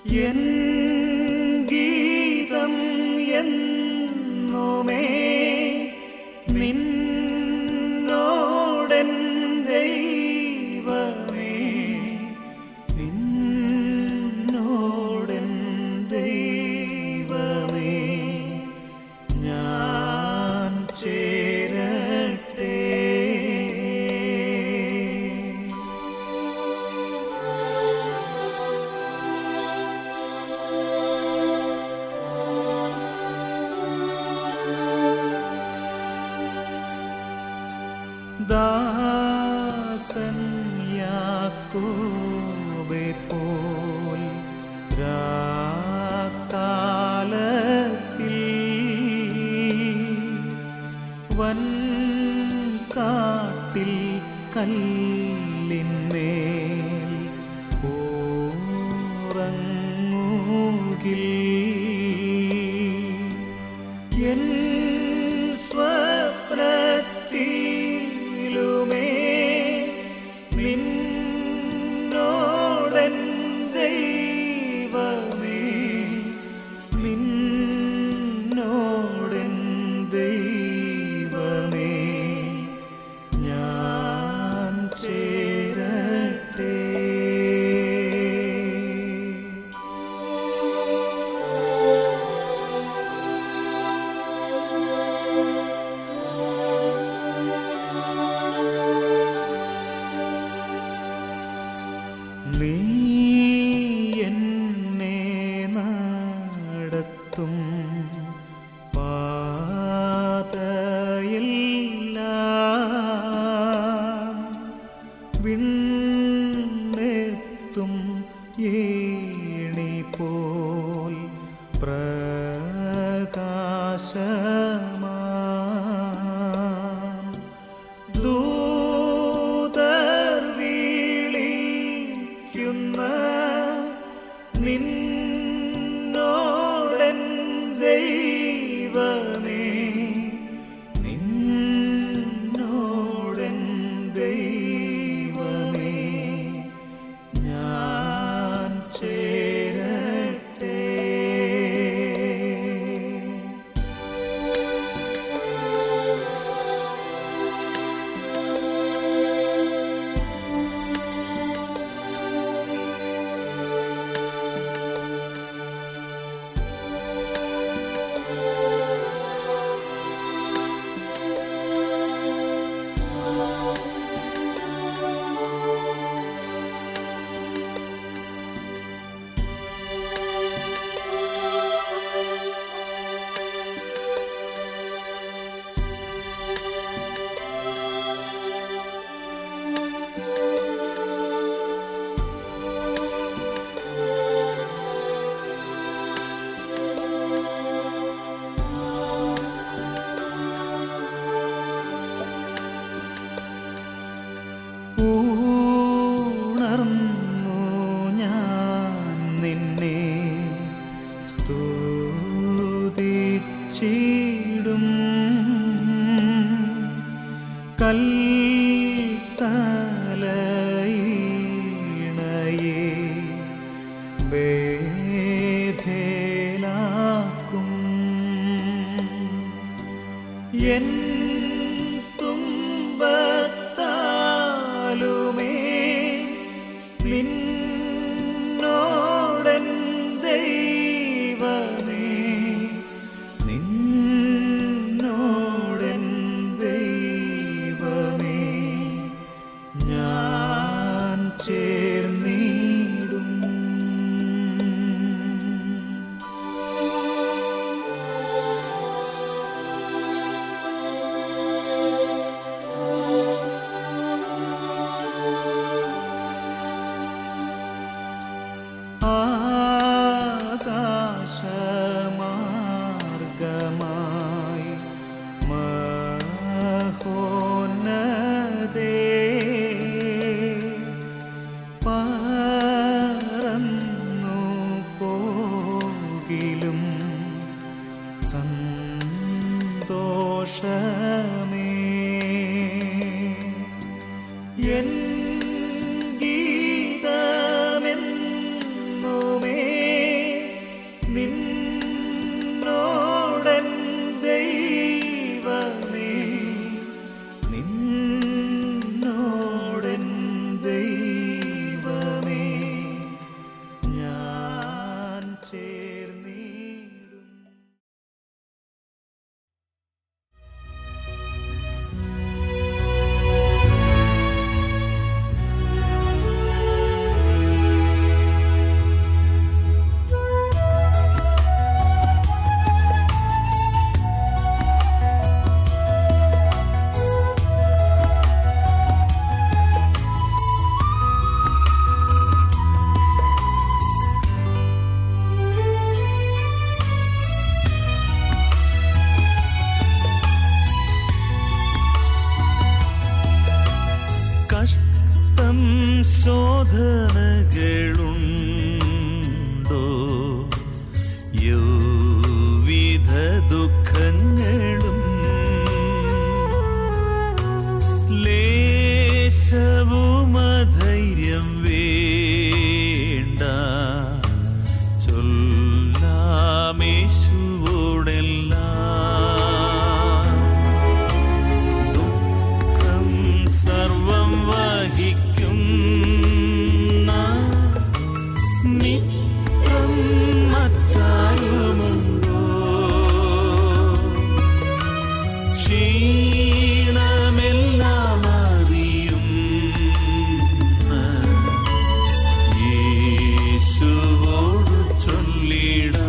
N ഗീതം എന്നുമേ നിന്നോടൻ ദൈവമേ, നിന്നോടൻ ദൈവമേ ഞാൻ ചേരട്ടെ. ദാസൻ യാക്കോബെ പോൽ രാക്കാലത്തിൽ വൻകാട്ടിൽ കല്ലിന്മേൽ ഉറങ്ങുകിൽ എൻ സ്വപ്നത്തിലുമേ നിന്നോടൻ ദൈവമേ, നിന്നോടൻ ദൈവമേ ഞാൻ ചേരട്ടെ. നീ എന്നെ നടത്തും പാതയെല്ലാം വിണ്ണെത്തും ഏണി പോൽ പ്രകാശമാം ദൂതർ വിളിക്കുന്ന നിന്നോടൻ ദൈവമേ, നിന്നോടൻ ദൈവമേ ഞാൻ ചേരട്ടെ. ഉണർന്നു ഞാൻ നിന്നെ സ്തുതിച്ചിടും, കൽത്തലയിണയെ ബേധേലാക്കും എൻ തുമ്പത്താലുമേ നിന്നോടൻ ദൈവമേ, നിന്നോടൻ ദൈവമേ ഞാൻ ചേർന്നിടും. നിത്യം ശോധനകളുണ്ടോ യൗവിധ ദുഃഖങ്ങളും ലേശവുമധൈര്യം വേണ്ട ചൊല്ലാമേശുവോടെല്ലാം ദുഃഖം സർവം വഹിക്കുന്ന നിത്യം മറ്റാരുമുണ്ടോ ക്ഷീണമെല്ലാം അറിയുന്ന യേശുവോട് ചൊല്ലിടാം.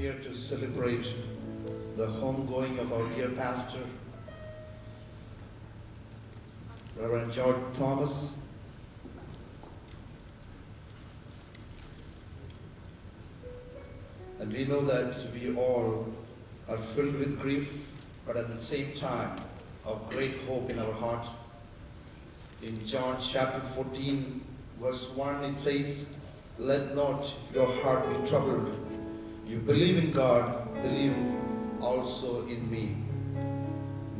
Here to celebrate the homegoing of our dear pastor, Reverend George Thomas. And we know that we all are filled with grief, but at the same time of great hope in our hearts. In John chapter 14, verse 1, it says, "Let not your heart be troubled. You believe in God, believe also in me."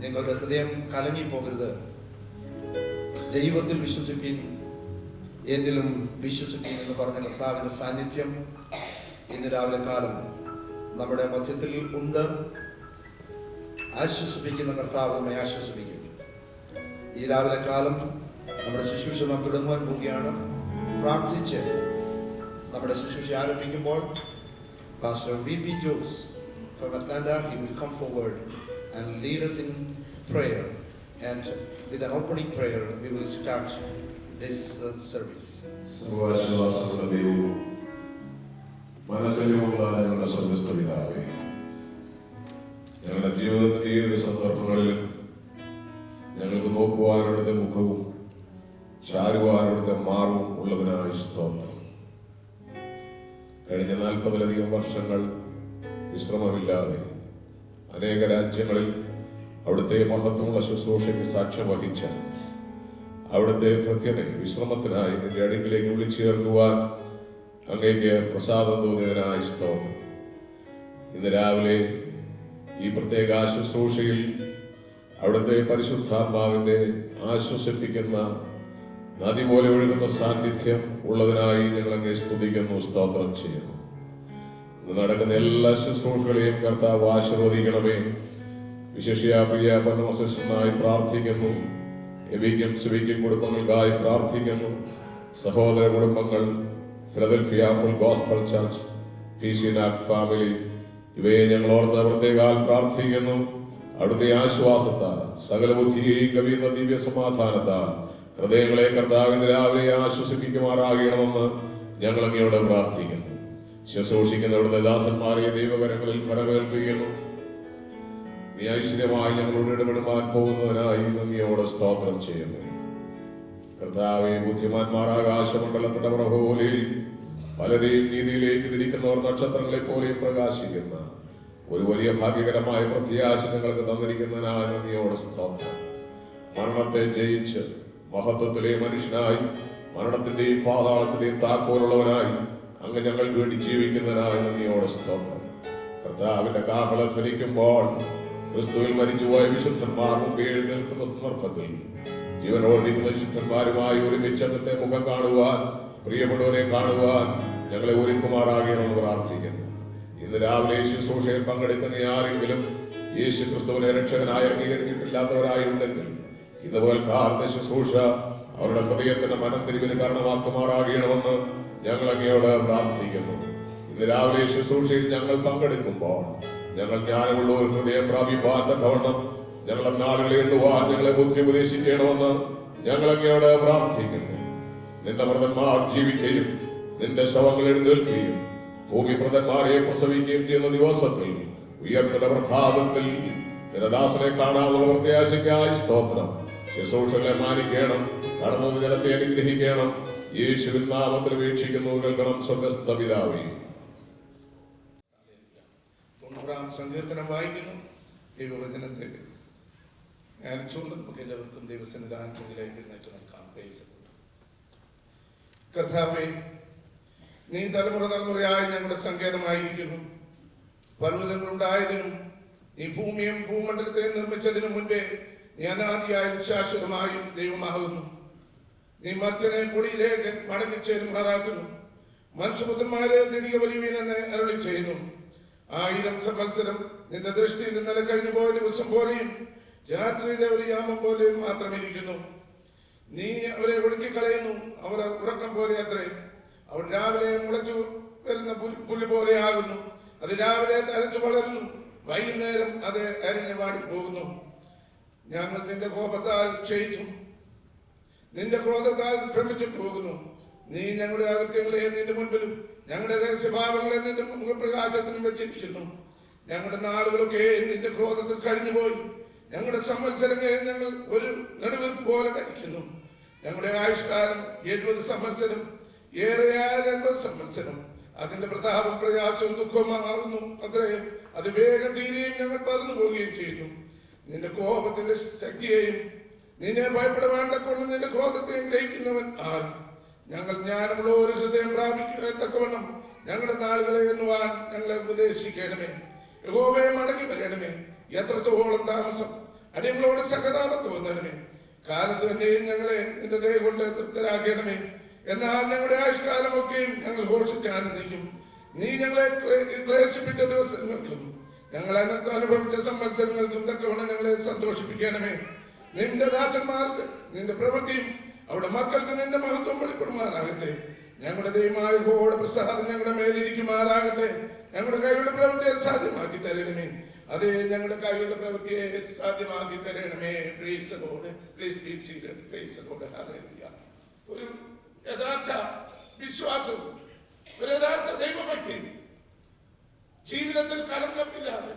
നിങ്ങളുടെ ഹൃദയം കലങ്ങി പോകരുത്, ദൈവത്തിൽ വിശ്വസിപ്പിൻ, എന്നിലും വിശ്വസിപ്പിൻ എന്ന് പറഞ്ഞ കർത്താവിന്റെ സാന്നിധ്യം ഇന്ന് രാവിലെ കാലം നമ്മുടെ മധ്യത്തിൽ ഉണ്ട്. ആശ്വസിപ്പിക്കുന്ന കർത്താവ് നമ്മെ ആശ്വസിപ്പിക്കും. ഈ രാവിലെ കാലം നമ്മുടെ ശുശ്രൂഷ നാം തുടങ്ങുവാൻ പോവുകയാണ്. പ്രാർത്ഥിച്ച് നമ്മുടെ ശുശ്രൂഷ ആരംഭിക്കുമ്പോൾ Pastor V.P. Jose from Atlanta, he will come forward and lead us in prayer. And with an opening prayer, we will start this service. സർവ്വാശ്വാസമുള്ള ദൈവവും മനസ്സിലുമുള്ള ഞങ്ങളുടെ സ്വർഗ്ഗസ്ഥ പിതാവേ, ഞങ്ങളുടെ ജീവിതത്തിന്റെ ഏത് സന്ദർഭങ്ങളിലും ഞങ്ങൾക്ക് നോക്കുവാൻ അവിടുത്തെ മുഖവും ചാരുവാൻ അവിടുത്തെ മാർവും ഉള്ളതിനായി സ്തോത്രം. കഴിഞ്ഞ 40-ലധികം വർഷങ്ങൾ വിശ്രമമില്ലാതെ അനേക രാജ്യങ്ങളിൽ അവിടുത്തെ മഹത്വമുള്ള ശുശ്രൂഷയ്ക്ക് സാക്ഷ്യം വഹിച്ച അവിടുത്തെ ഭക്തനെ വിശ്രമത്തിനായി നിന്റെ അടുക്കിലേക്ക് വിളിച്ചേർക്കുവാൻ അങ്ങേക്ക് പ്രസാദം തോന്നിയതിനായി സ്തോത്രം. ഇന്ന് രാവിലെ ഈ പ്രത്യേക ശുശ്രൂഷയിൽ അവിടുത്തെ പരിശുദ്ധാത്മാവിന്റെ ആശ്വസിപ്പിക്കുന്ന നദി പോലെ ഒഴുകുന്ന സാന്നിധ്യം ഉള്ളതിനായി ഞങ്ങൾ അങ്ങേ സ്തുതിക്കുന്നു, സ്തോത്രം ചെയ്യുന്നു. ഇന്ന് നടക്കുന്ന എല്ലാ ശുശ്രൂഷകളെയും കർത്താവ് ആശീർവദിക്കണമേ. വിശേഷിയ പ്രിയ പരമശിഷ്യനായി പ്രാർത്ഥിക്കുന്നു. എവിക്കും സിവിക്കും കുടുംബങ്ങൾക്കായി പ്രാർത്ഥിക്കുന്നു. സഹോദര കുടുംബങ്ങൾ, ഫിലദൽഫിയ ഫുൾ ഗോസ്പൽ ചർച്ച്, ഫീസിനാക് ഫാമിലി, ഇവയെ ഞങ്ങൾ ഓർത്ത് പ്രത്യേകാൽ പ്രാർത്ഥിക്കുന്നു. അവിടുത്തെ ആശ്വാസത്താൽ, സകല ബുദ്ധിയെയും കവിയുന്ന ദിവ്യ സമാധാനത്താൽ ഹൃദയങ്ങളെ കർത്താവിന്റെ രാവിലെ ആശ്വസിപ്പിക്കുമാറാകണമെന്ന് ഞങ്ങൾ അങ്ങയോട് പ്രാർത്ഥിക്കുന്നു. ശുശ്രൂഷിക്കുന്ന അവിടുത്തെ ദാസന്മാരെ ദൈവകരങ്ങളിൽ ഫലമേൽപ്പിക്കുന്നു. നീ ഐശ്വര്യമായി ഞങ്ങളോട് ഇടപെടുവാൻ പോകുന്നതിനായി നന്ദിയോടെ സ്തോത്രം ചെയ്യുന്നു. കർത്താവെ, ബുദ്ധിമാന്മാർ ആകാശമണ്ഡലത്തിന്റെ പ്രഭോലെയും പലരെയും നീതിയിലേക്ക് തിരിക്കുന്നവർ നക്ഷത്രങ്ങളെ പോലെയും പ്രകാശിക്കുന്ന ഒരു വലിയ ഭാഗ്യകരമായ പ്രത്യാശ ഞങ്ങൾക്ക് തന്നിരിക്കുന്നതിനായി നന്ദിയോടെ സ്തോത്രം. മരണത്തെ ജയിച്ച് മഹത്വത്തിലെ മനുഷ്യനായി, മരണത്തിന്റെയും പാതാളത്തിന്റെയും താക്കോലുള്ളവനായി അങ്ങ് ഞങ്ങൾക്ക് വേണ്ടി ജീവിക്കുന്നതിനായി നന്ദിയോടെ സ്തോത്രം. കർത്താവിന്റെ കാഹള ധ്വനിക്കുമ്പോൾ ക്രിസ്തുവിൽ മരിച്ചുപോയ വിശുദ്ധന്മാർ മുമ്പ് എഴുന്നേൽക്കുന്ന സന്ദർഭത്തിൽ ജീവനോടിരിക്കുന്ന വിശുദ്ധന്മാരുമായി ഒരുമിച്ച് അന്നത്തെ മുഖം കാണുവാൻ, പ്രിയപ്പെട്ടവരെ കാണുവാൻ ഞങ്ങളെ ഒരുക്കുമാറാകണമെന്ന് പ്രാർത്ഥിക്കുന്നു. ഇന്ന് രാവിലെ ശുശ്രൂഷയിൽ പങ്കെടുക്കുന്ന ആരെങ്കിലും യേശു ക്രിസ്തുവിനെ രക്ഷകനായി അംഗീകരിച്ചിട്ടില്ലാത്തവരായി ഉണ്ടെങ്കിൽ ഇന്ന് പകൽക്കാലത്തെ ശുശ്രൂഷ അവരുടെ ഹൃദയത്തിന്റെ മനംതിരിവിന് കാരണമാക്കുമാറാകണമെന്ന് ഞങ്ങൾ അങ്ങയോട് പ്രാർത്ഥിക്കുന്നു. ഇന്ന് രാവിലെ ശുശ്രൂഷയിൽ ഞങ്ങൾ പങ്കെടുക്കുമ്പോൾ ഞങ്ങൾ ജ്ഞാനമുള്ള ഒരു ഹൃദയം പ്രാപിപ്പാൻ തക്കവണ്ണം ഞങ്ങളെ നാളുകളെ എണ്ണുവാൻ ഞങ്ങളെ ബുദ്ധി ഉപദേശിക്കണമെന്ന് ഞങ്ങൾ അങ്ങയോട് പ്രാർത്ഥിക്കുന്നു. നിന്റെ മൃതന്മാർ ജീവിക്കുകയും നിന്റെ ശവങ്ങൾ എഴുന്നേൽക്കുകയും ഭൂമി മൃതന്മാരെ പ്രസവിക്കുകയും ചെയ്യുന്ന ദിവസത്തിൽ ഉയർത്തുന്ന പ്രഭാതത്തിൽ നിന്റെ ദാസനെ കാണാനുള്ള പ്രത്യാശയ്ക്കായി സ്തോത്രം. ശുശ്രൂഷകളെ മാനിക്കണം, കടന്നു ജനത്തെ അനുഗ്രഹിക്കണം. യേശുവിൻ നാമത്തിൽ വീക്ഷിക്കുന്നു കേൾക്കണം സ്വർഗ്ഗസ്ഥ പിതാവേ. 90-ാം സങ്കീർത്തനം വായിക്കുന്നു. ദൈവവചനത്തെ ധ്യാനിച്ചുകൊണ്ട് നമുക്ക് എല്ലാവർക്കും ദൈവസന്നിധാനത്തിലേക്ക് എഴുന്നേറ്റ് നിൽക്കാം. കർത്താവേ, നീ തലമുറ തലമുറയായി ഞങ്ങളുടെ സങ്കേതമായിരിക്കുന്നു. പർവ്വതങ്ങളുണ്ടായതിനും നീ ഭൂമിയും ഭൂമണ്ഡലത്തെ നിർമ്മിച്ചതിനു മുൻപേ നീ അനാദിയായും ശാശ്വതമായും ദൈവമാകുന്നു. നീ മർത്യനെ പൊടിയിലേക്ക് മടങ്ങിച്ചേരുമാറാക്കുന്നു. മനുഷ്യപുത്രന്മാരെ തിരികെ വലിയവീനെന്ന് അരുളി ചെയ്യുന്നു. 1000 സംവത്സരം നിന്റെ ദൃഷ്ടിയിൽ ഇന്നലെ കഴിഞ്ഞു പോയ ദിവസം പോലെയും രാത്രിയിലെ ഒരു യാമം പോലെയും മാത്രമിരിക്കുന്നു. നീ അവരെ ഒഴുക്കിക്കളയുന്നു. അവർ ഉറക്കം പോലെ അത്രേ. അവർ രാവിലെ മുളച്ചു വരുന്ന പുല്ല് പോലെയാകുന്നു. അത് രാവിലെ തഴച്ചു വളരുന്നു, വൈകുന്നേരം അത് അരിഞ്ഞു വാടിപ്പോകുന്നു. ഞങ്ങൾ നിന്റെ കോപത്താൽ ക്ഷയിച്ചു, നിന്റെ ക്രോധത്താൽ ഭ്രമിച്ചു പോകുന്നു. നീ ഞങ്ങളുടെ അകത്യങ്ങളെ നിന്റെ മുൻപിലും ഞങ്ങളുടെ രഹസ്യഭാവങ്ങളെ നിന്റെ മുഖപ്രകാശത്തിനും വെച്ചിരിക്കുന്നു. ഞങ്ങളുടെ നാളുകളൊക്കെ നിന്റെ ക്രോധത്തിൽ കഴിഞ്ഞുപോയി. ഞങ്ങളുടെ സംവത്സരങ്ങളെ ഞങ്ങൾ ഒരു നെടുവീർപ്പ് പോലെ കഴിക്കുന്നു. ഞങ്ങളുടെ ആയുഷ്കാലം 70 സംവത്സരം, ഏറെയായ 80 സംവത്സരം. അതിന്റെ പ്രതാപം പ്രയാസവും ദുഃഖമാകുന്നു അത്രയും. അത് വേഗം തീരുകയും ഞങ്ങൾ പറന്നു പോവുകയും ചെയ്യുന്നു. നിന്റെ കോപത്തിന്റെ ശക്തിയെയും നിന്നെ ഭയപ്പെടാൻ തക്കവണ്ണം നിന്റെ ക്രോധത്തെയും ഗ്രഹിക്കുന്നവൻ ആരും. ഞങ്ങൾ ജ്ഞാനമുള്ള ഒരു ഹൃദയം പ്രാപിക്കാൻ തക്കവണ്ണം ഞങ്ങളുടെ നാളുകളെ എണ്ണുവാൻ ഞങ്ങളെ ഉപദേശിക്കണമേ. യഹോവയെ മടങ്ങി വരണമേ. എത്രത്തോളം താമസം അടിയങ്ങളോട് സഹതാപം തോന്നണമേ. കാലത്ത് തന്നെയും ഞങ്ങളെ നിന്റെ ദയ കൊണ്ട് തൃപ്തരാക്കണമേ. എന്നാൽ ഞങ്ങളുടെ ആയുഷ്കാലമൊക്കെയും ഞങ്ങൾ ഘോഷിച്ചാനന്ദിക്കും. നീ ഞങ്ങളെ ക്ലേശിപ്പിച്ച ദിവസങ്ങൾക്കും ഞങ്ങൾ അനുഭവിച്ച സംവത്സരങ്ങൾക്കും തക്കവണ്ണം ഞങ്ങളെ സന്തോഷിപ്പിക്കണമേ. നിന്റെ ദാസന്മാർക്ക് നിന്റെ പ്രവൃത്തിയും അവിടെ മക്കൾക്ക് നിന്റെ മഹത്വം വെളിപ്പെടുമാറാകട്ടെ. ഞങ്ങളുടെ ദൈവമായ യഹോവയുടെ പ്രസാദം ഞങ്ങളുടെ മേലിരിക്കുമാറാകട്ടെ. ഞങ്ങളുടെ കൈകളുടെ പ്രവൃത്തിയെ സാധ്യമാക്കി തരണമേ. അതേ ഞങ്ങളുടെ കൈകളുടെ പ്രവൃത്തിയെ സാധ്യമാക്കി തരണമേ. Praise the Lord. Please be seated. Praise the Lord. Hallelujah. ഒരു യഥാർത്ഥ വിശ്വാസം, ഒരു യഥാർത്ഥ ദൈവഭക്തി, ജീവിതത്തിൽ കളങ്കമില്ലാതെ,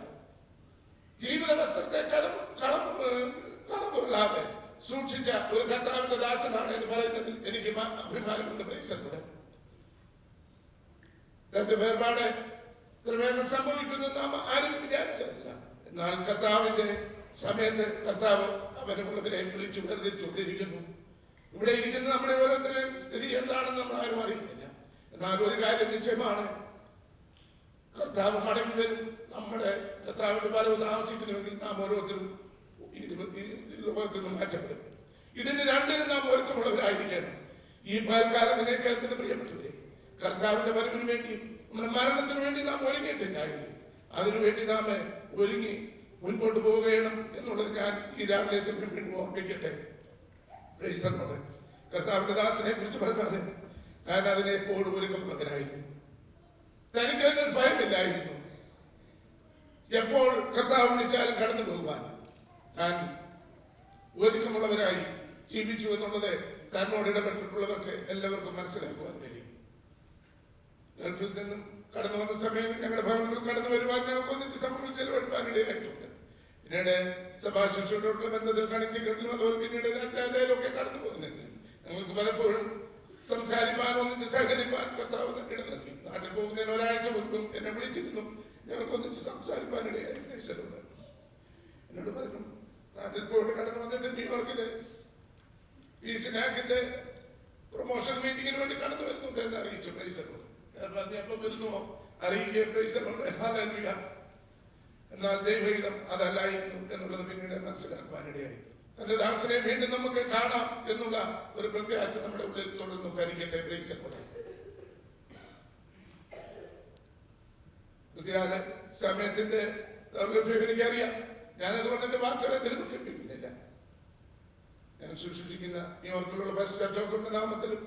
ജീവിത വസ്ത്രത്തെ കളങ്കമില്ലാതെ സൂക്ഷിച്ച ഒരു കർത്താവിന്റെ ദാസനാണ് എന്ന് പറയുന്നതിൽ എനിക്ക് അഭിമാനമുണ്ട്. പ്രൈസലോടെ തന്റെ വേർപാട് വേഗം സംഭവിക്കുന്നു നാം ആരും വിചാരിച്ചതല്ല. എന്നാൽ കർത്താവിന്റെ സമയത്ത് കർത്താവ് അവരെ വിളിച്ചു വേർതിരിച്ചുകൊണ്ടിരിക്കുന്നു. ഇവിടെ ഇരിക്കുന്ന നമ്മുടെ ഓരോരുത്തരുടെയും സ്ഥിതി എന്താണെന്ന് നമ്മൾ ആരും അറിയുന്നില്ല. എന്നാൽ ഒരു കാര്യം നിശ്ചയമാണ്, കർത്താവ് മടങ്ങി വരും. നമ്മുടെ കർത്താവിന്റെ വരവ് താമസിക്കുന്നുവെങ്കിൽ നാം ഓരോരുത്തരും ലോകത്തിൽ നിന്ന് മാറ്റപ്പെടും. ഇതിന് രണ്ടിനും നാം ഒരുക്കമുള്ളവരായിരിക്കണം. ഈ പൽക്കാലം എന്നെ കേൾക്കുന്ന പ്രിയപ്പെട്ടവരെ, കർത്താവിന്റെ വരവിന് വേണ്ടിയും നമ്മുടെ മരണത്തിന് വേണ്ടി നാം ഒരുങ്ങിയിട്ടില്ലായിരുന്നു. അതിനുവേണ്ടി നാം ഒരുങ്ങി മുൻപോട്ട് പോവുകയാണ് എന്നുള്ളത് ഞാൻ ഈ രാവിലെ സമയം വീണ്ടും ഓർമ്മിക്കട്ടെ. കർത്താവിന്റെ ദാസനെ കുറിച്ച് പറഞ്ഞാൽ ഞാൻ അതിനെ എപ്പോഴും ഒരുക്കമുള്ളവനായിരുന്നു. തനിക്കതിനൊരു ഭയമില്ലായിരുന്നു. എപ്പോൾ കർത്താവ് വിളിച്ചാലും കടന്നു പോകുവാൻ താൻ ഒരുക്കമുള്ളവരായി ജീവിച്ചു എന്നുള്ളത് തന്നോട് ഇടപെട്ടിട്ടുള്ളവർക്ക് എല്ലാവർക്കും മനസ്സിലാക്കുവാൻ കഴിയും. ഗൾഫിൽ നിന്നും കടന്നു വന്ന സമയം ഞങ്ങളുടെ ഭവനത്തിൽ കടന്നു വരുവാൻ ഞങ്ങൾക്ക് ഒന്നിച്ച് സമയങ്ങൾ ചെലവഴിപ്പാൻ ഇടയായിട്ടുണ്ട്. പിന്നീട് സഭാശിഷ്യരോടുള്ള ബന്ധത്തിൽ കണിക്കട്ടിലും അതുപോലെ പിന്നീട് ഒക്കെ കടന്നു പോകുന്നുണ്ട്. ഞങ്ങൾക്ക് പലപ്പോഴും സംസാരിപ്പാൻ ഒന്നിച്ച് സഹകരിപ്പാൻ കർത്താവ് ഇട നൽകി. നാട്ടിൽ പോകുന്നതിന് ഒരാഴ്ച മുൻപും എന്നെ വിളിച്ചിരുന്നു. ഞങ്ങൾക്ക് ഒന്നിച്ച് സംസാരിപ്പാൻ ഇടയായി. എന്നോട് പറഞ്ഞു, നാട്ടിൽ പോയിട്ട് കടന്നു വന്നിട്ട് ന്യൂയോർക്കില് പീസിനാക്കിന്റെ പ്രൊമോഷൻ മീറ്റിങ്ങിന് വേണ്ടി കടന്നു വരുന്നുണ്ട് എന്ന് അറിയിച്ചു. പ്രൈസലോട് ഞാൻ പറഞ്ഞു, എപ്പം വരുന്നുവോ അറിയിക്കുകയും പ്രൈസലോട്. എന്നാൽ ദൈവഹിതം അതല്ലായിരുന്നു എന്നുള്ളത് പിന്നീട് മനസ്സിലാക്കുവാനിടയായി. തന്റെ ദാസനെ വീണ്ടും നമുക്ക് കാണാം എന്നുള്ള ഒരു പ്രത്യാശ നമ്മുടെ ഉള്ളിൽ തുടർന്ന് ഭരിക്കട്ടെ. പ്രൈസലോട് കൃത്യകാല സമയത്തിന്റെ ദൗർലഭ്യം എനിക്കറിയാം. ഞാനതുകൊണ്ട് എന്റെ വാക്കുകളെ ദീർഘിപ്പിക്കുന്നില്ല. ഞാൻ ശുശ്രൂഷിക്കുന്ന ന്യൂയോർക്കിലുള്ള ഫസ്റ്റ് ചർച്ച് ഓഫ് ഗോഡിന്റെ നാമത്തിലും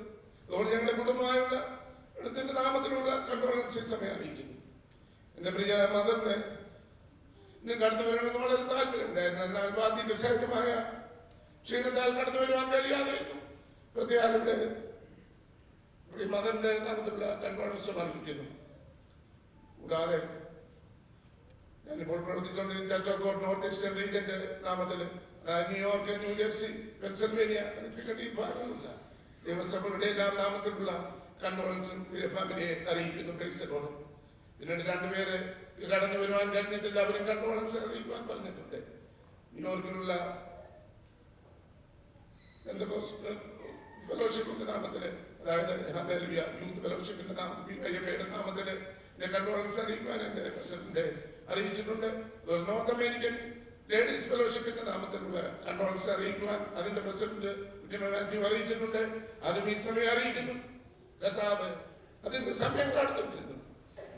അതുകൊണ്ട് ഞങ്ങളുടെ കുടുംബമായുള്ള ഇടത്തിന്റെ നാമത്തിലുള്ള കണ്ടോളൻസ് സമയം അറിയിക്കുന്നു. എന്റെ പ്രിയ മദറിന് കടന്നു വരണമെന്ന് വളരെ താല്പര്യമുണ്ടായിരുന്നു. എന്നാൽ വാർദ്ധക്യ സഹജമായ ക്ഷീണത്താൽ കടന്നു വരുവാൻ കഴിയാതെയിരുന്നു. കൃത്യകാലയുടെ മദറിന്റെ നാമത്തിലുള്ള കണ്ടോളൻസ് അറിയിക്കുന്നു. കൂടാതെ ഞാനിപ്പോൾ പ്രവർത്തിച്ചുകൊണ്ടിരുന്ന church of God north eastern റീജിയന്റെ നാമത്തിൽ ന്യൂയോർക്ക്, ന്യൂജേഴ്സി, പെൻസിൽവേനിയ, കണക്ടിക്കറ്റ് ഈ ഭാഗങ്ങളുള്ള ദേവസഭകളുടെ എല്ലാം നാമത്തിലുള്ള കണ്ടോളൻസും ഫാമിലിയെ അറിയിക്കുന്നു. ക്രൈസ്തവോട് പിന്നീട് രണ്ടുപേര് കടന്നു വരുവാൻ കഴിഞ്ഞിട്ടില്ല. അവരും കണ്ടോളൻസ് അറിയിക്കുവാൻ പറഞ്ഞിട്ടുണ്ട്. ന്യൂയോർക്കിലുള്ള ഫെലോഷിപ്പിന്റെ നാമത്തില്, അതായത് യൂത്ത് ഫെലോഷിപ്പിന്റെ നാമത്തിൽ IFA നാമത്തില് കണ്ടോളൻസ് അറിയിക്കുവാൻ എന്റെ പ്രസിഡന്റ് അറിയിച്ചിട്ടുണ്ട്. നോർത്ത് അമേരിക്കൻ ലേഡീസ് ഫെലോഷിപ്പിന്റെ നാമത്തിലുള്ള കണ്ടോളൻസ് അറിയിക്കുവാൻ അതിന്റെ പ്രസിഡന്റ് മാത്യു അറിയിച്ചിട്ടുണ്ട്. അതും ഈ സമയം അറിയിക്കുന്നു. കർത്താവ് അതിന്റെ സമയങ്ങൾ അടുത്തു വരുന്നു.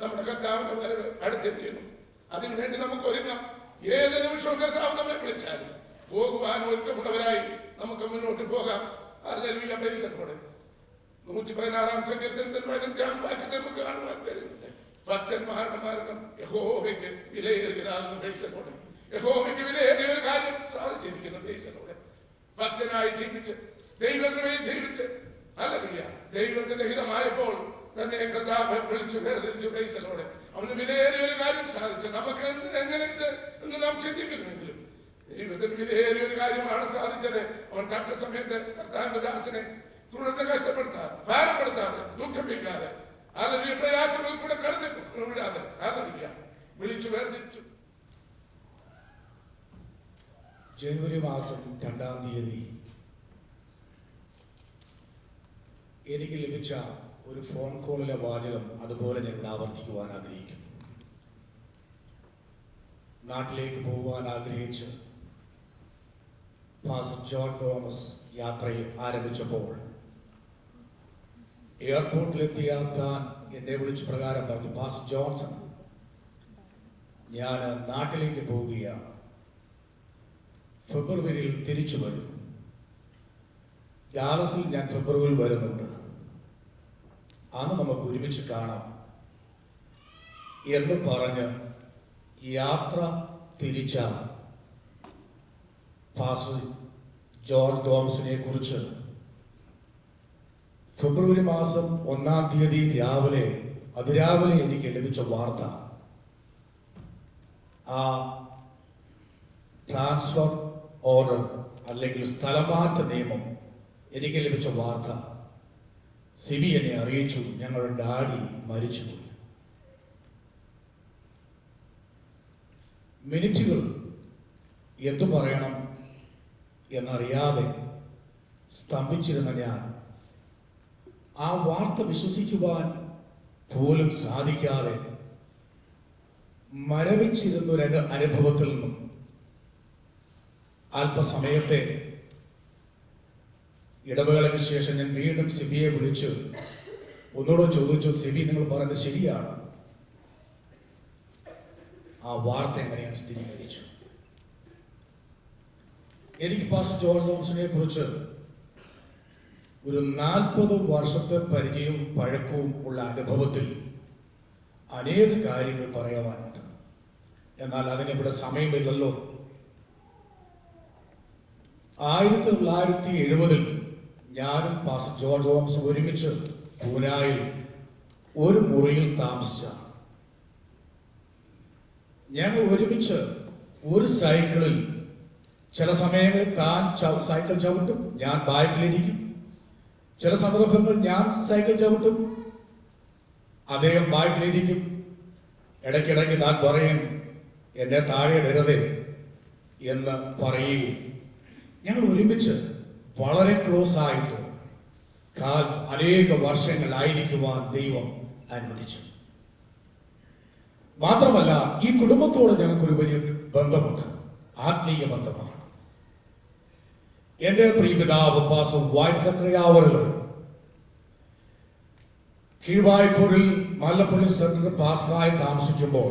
നമ്മുടെ കർത്താവിന്റെ വരവ് അടുത്തെത്തിയിരുന്നു. അതിനുവേണ്ടി നമുക്ക് ഒരുങ്ങാം. ഏത് നിമിഷവും കർത്താവ് നമ്മെ വിളിച്ചാലും പോകുവാൻ ഒരുക്കമുള്ളവരായി നമുക്ക് മുന്നോട്ട് പോകാം. Hallelujah, price the Lord. 116-ാം സങ്കീർത്തനത്തിൽ 15-ാം വാക്യത്തിൽ നമുക്ക് കാണുവാൻ കഴിയുന്നുണ്ട്. ഭക്തന്മാരുടെ മരണം യഹോവയ്ക്ക് വിലയേറിയതാകുന്നു. Price the Lord. യഹോവയ്ക്ക് വിലയേറിയ ഒരു കാര്യം സാധിച്ചിരിക്കുന്നു. Praise the Lord. ഭക്തനായി ജീവിച്ച് ദൈവകൃപയിൽ ജീവിച്ച് ഹല്ലേലൂയ ദൈവത്തിന്റെ ഹിതമായപ്പോൾ തന്നെ കർത്താവ് വിളിച്ചു വേർതിരിച്ചു. Price the Lord. അവന് വിലയേറിയ ഒരു കാര്യം സാധിച്ചു. നമുക്ക് എങ്ങനെ ഇത് എന്ന് നാം ചിന്തിക്കുന്നുവെങ്കിലും ദൈവത്തിന് വിലയേറിയ ഒരു കാര്യമാണ് സാധിച്ചത്. അവൻ തക്ക സമയത്ത് കർത്താവിന്റെ ദാസനെ തുടർന്ന് കഷ്ടപ്പെടുത്താതെ, ഭാരപ്പെടുത്താതെ, ദുഃഖിപ്പിക്കാതെ, ഹല്ലേലൂയ പ്രയാസങ്ങൾ കൂടെ കടത്തി വിടാതെ ഹല്ലേലൂയ വിളിച്ചു വേർതിരിച്ചു. ജനുവരി മാസം 2-ാം തീയതി എനിക്ക് ലഭിച്ച ഒരു ഫോൺ കോളിലെ വാചകം അതുപോലെ ഞാൻ ആവർത്തിക്കുവാൻ ആഗ്രഹിക്കുന്നു. നാട്ടിലേക്ക് പോകുവാൻ ആഗ്രഹിച്ച് പാസ്റ്റർ ജോർജ് തോമസ് യാത്രയെ ആരംഭിച്ചപ്പോൾ എയർപോർട്ടിലെത്തിയ താൻ എന്നെ വിളിച്ച് പ്രകാരം പറഞ്ഞു, പാസ്റ്റർ ജോൺസൺ, ഞാൻ നാട്ടിലേക്ക് പോവുകയാണ്, ഫെബ്രുവരിയിൽ തിരിച്ചു വരും, ഡാലസിൽ ഞാൻ ഫെബ്രുവരിയിൽ വരുന്നുണ്ട്, അന്ന് നമുക്ക് ഒരുമിച്ച് കാണാം എന്ന് പറഞ്ഞ് യാത്ര തിരിച്ച പാസ്റ്റർ ജോർജ് തോമസിനെ കുറിച്ച് ഫെബ്രുവരി മാസം 1-ാം തീയതി അതിരാവിലെ എനിക്ക് ലഭിച്ച വാർത്ത, ആ ട്രാൻസ്ഫർ ഓർഡർ അല്ലെങ്കിൽ സ്ഥലമാറ്റ നിയമം എനിക്ക് ലഭിച്ച വാർത്ത സിബി എന്നെ അറിയിച്ചു, ഞങ്ങളുടെ ഡാഡി മരിച്ചുപോയി. മിനിറ്റുകൾ എന്തു പറയണം എന്നറിയാതെ സ്തംഭിച്ചിരുന്ന ഞാൻ ആ വാർത്ത വിശ്വസിക്കുവാൻ പോലും സാധിക്കാതെ മരവിച്ചിരുന്നൊരു അനുഭവത്തിൽ നിന്നും അല്പസമയത്തെ ഇടവേളയ്ക്ക് ശേഷം ഞാൻ വീണ്ടും സിബിയെ വിളിച്ച് ഒന്നുകൂടെ ചോദിച്ചു, സിബി, നിങ്ങൾ പറയുന്നത് ശരിയാണ്? ആ വാർത്ത എങ്ങനെയാണ് സ്ഥിരീകരിച്ചു? എനിക്ക് പാസ്റ്റർ ജോർജ് തോമസിനെ കുറിച്ച് ഒരു 40 വർഷത്തെ പരിചയവും പഴക്കവും ഉള്ള അനുഭവത്തിൽ അനേക കാര്യങ്ങൾ പറയാനുണ്ട്. എന്നാൽ അതിനിവിടെ സമയമില്ലല്ലോ. 1970 ഞാനും പാസ്റ്റർ ജോർജ് തോമസ് ഒരുമിച്ച് പൂനായിൽ ഒരു മുറിയിൽ താമസിച്ച, ഞങ്ങൾ ഒരുമിച്ച് ഒരു സൈക്കിളിൽ, ചില സമയങ്ങളിൽ താൻ സൈക്കിൾ ചവിട്ടും, ഞാൻ ബാക്കിലിരിക്കും. ചില സന്ദർഭങ്ങൾ ഞാൻ സൈക്കിൾ ചവിട്ടും, അദ്ദേഹം ബാക്കിലിരിക്കും. ഇടയ്ക്കിടയ്ക്ക് താൻ പറയും, എന്നെ താഴെ ഇടരുതേ എന്ന് പറയുകയും ഞങ്ങൾ ഒരുമിച്ച് വളരെ ക്ലോസ് ആയിട്ട് അനേക വർഷങ്ങളായിരിക്കുവാൻ ദൈവം അനുവദിച്ചു. മാത്രമല്ല, ഈ കുടുംബത്തോട് ഞങ്ങൾക്കൊരു വലിയ ബന്ധമുണ്ട്, ആത്മീയ ബന്ധമാണ്. എന്റെ പ്രിയപിതാവ് പാസ്റ്റർ വായ്സക്രിയാവറുകൾ കീഴ്വായ്പൂരിൽ മല്ലപ്പള്ളി സെന്ററിൽ പാസ്റ്ററായി താമസിക്കുമ്പോൾ